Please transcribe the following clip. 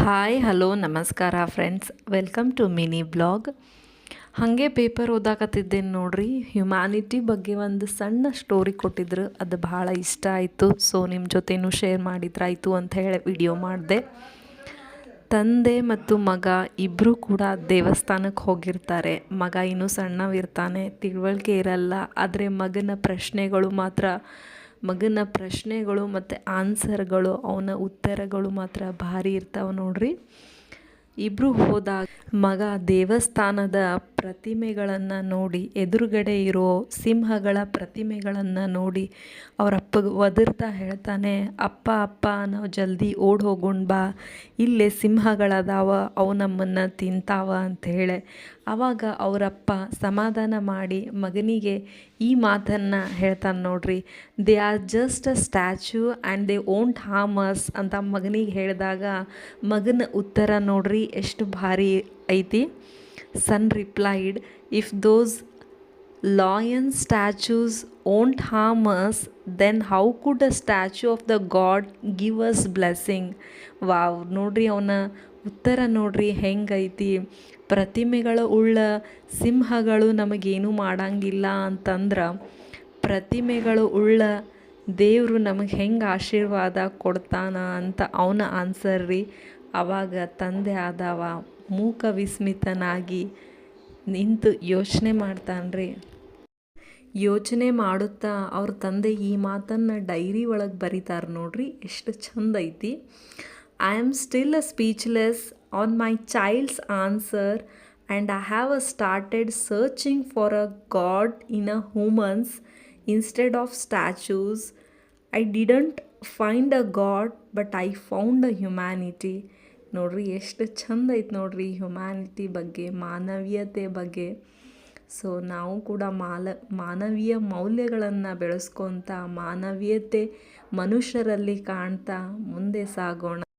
Hi hello ನಮಸ್ಕಾರ friends, welcome to mini blog. ಹಾಗೆ paper ಓದಾಕತ್ತಿದ್ದೇನೆ ನೋಡ್ರಿ. ಹ್ಯುಮ್ಯಾನಿಟಿ ಬಗ್ಗೆ ಒಂದು ಸಣ್ಣ ಸ್ಟೋರಿ ಕೊಟ್ಟಿದ್ರು, ಅದು ಭಾಳ ಇಷ್ಟ ಆಯಿತು. ಸೊ ನಿಮ್ಮ ಜೊತೆನೂ ಶೇರ್ ಮಾಡಿದ್ರಾಯಿತು ಅಂತ ಹೇಳಿ ವಿಡಿಯೋ ಮಾಡಿದೆ. ತಂದೆ ಮತ್ತು ಮಗ ಇಬ್ಬರೂ ಕೂಡ ದೇವಸ್ಥಾನಕ್ಕೆ ಹೋಗಿರ್ತಾರೆ. ಮಗ ಇನ್ನೂ ಸಣ್ಣವಿರ್ತಾನೆ, ತಿಳುವಳಿಕೆ ಇರಲ್ಲ. ಆದರೆ ಮಗನ ಪ್ರಶ್ನೆಗಳು ಮತ್ತು ಆನ್ಸರ್ಗಳು, ಅವನ ಉತ್ತರಗಳು ಮಾತ್ರ ಭಾರಿ ಇರ್ತಾವೆ ನೋಡ್ರಿ. ಇಬ್ಬರು ಹೋದಾಗ ಮಗ ದೇವಸ್ಥಾನದ ಪ್ರತಿಮೆಗಳನ್ನು ನೋಡಿ, ಎದುರುಗಡೆ ಇರೋ ಸಿಂಹಗಳ ಪ್ರತಿಮೆಗಳನ್ನು ನೋಡಿ ಅವರಪ್ಪಗೆ ಒದರ್ತಾ ಹೇಳ್ತಾನೆ, ಅಪ್ಪ ಅಪ್ಪ ನಾವು ಜಲ್ದಿ ಓಡಿ ಹೋಗೋಣ ಬಾ, ಇಲ್ಲೇ ಸಿಂಹಗಳದಾವ, ಅವು ನಮ್ಮನ್ನು ತಿಂತಾವ ಅಂಥೇಳಿ. ಆವಾಗ ಅವರಪ್ಪ ಸಮಾಧಾನ ಮಾಡಿ ಮಗನಿಗೆ ಈ ಮಾತನ್ನು ಹೇಳ್ತಾನೆ ನೋಡ್ರಿ, they are just a statue and they won't harm us ಅಂತ ಮಗನಿಗೆ ಹೇಳಿದಾಗ ಮಗನ ಉತ್ತರ ನೋಡ್ರಿ ಎಷ್ಟು ಭಾರಿ ಐತಿ. Son replied, if those lion statues won't harm us, then how could a statue of the god give us blessing? Wow, ನೋಡ್ರಿ ಅವನ ಉತ್ತರ ನೋಡ್ರಿ ಹೆಂಗೈತಿ. ಪ್ರತಿಮೆಗಳು ಉಳ್ಳ ಸಿಂಹಗಳು ನಮಗೇನು ಮಾಡಂಗಿಲ್ಲ ಅಂತಂದ್ರೆ, ಪ್ರತಿಮೆಗಳು ಉಳ್ಳ ದೇವರು ನಮಗೆ ಹೆಂಗೆ ಆಶೀರ್ವಾದ ಕೊಡ್ತಾನ ಅಂತ ಅವನ ಆನ್ಸರ್ ರೀ. ಆವಾಗ ತಂದೆ ಆದವ ಮೂಕ ವಿಸ್ಮಿತನಾಗಿ ನಿಂತು ಯೋಚನೆ ಮಾಡ್ತಾನ್ರಿ. ಯೋಚನೆ ಮಾಡುತ್ತಾ ಅವ್ರ ತಂದೆ ಈ ಮಾತನ್ನು ಡೈರಿ ಒಳಗೆ ಬರೀತಾರೆ ನೋಡ್ರಿ, ಎಷ್ಟು ಚಂದ ಐತಿ. I am still speechless on my child's answer and I have started searching for a god in a humans instead of statues. I didn't find a god but I found a humanity. ನೋಡ್ರಿ ಎಷ್ಟು ಚಂದ ಐತೆ ನೋಡ್ರಿ humanity ಬಗ್ಗೆ, ಮಾನವೀಯತೆ ಬಗ್ಗೆ. So ನಾವು ಕೂಡ ಮಾನವೀಯ ಮೌಲ್ಯಗಳನ್ನು ಬೆಳೆಸ್ಕೊತ, ಮಾನವೀಯತೆ ಮನುಷ್ಯರಲ್ಲಿ ಕಾಣ್ತಾ ಮುಂದೆ ಸಾಗೋಣ.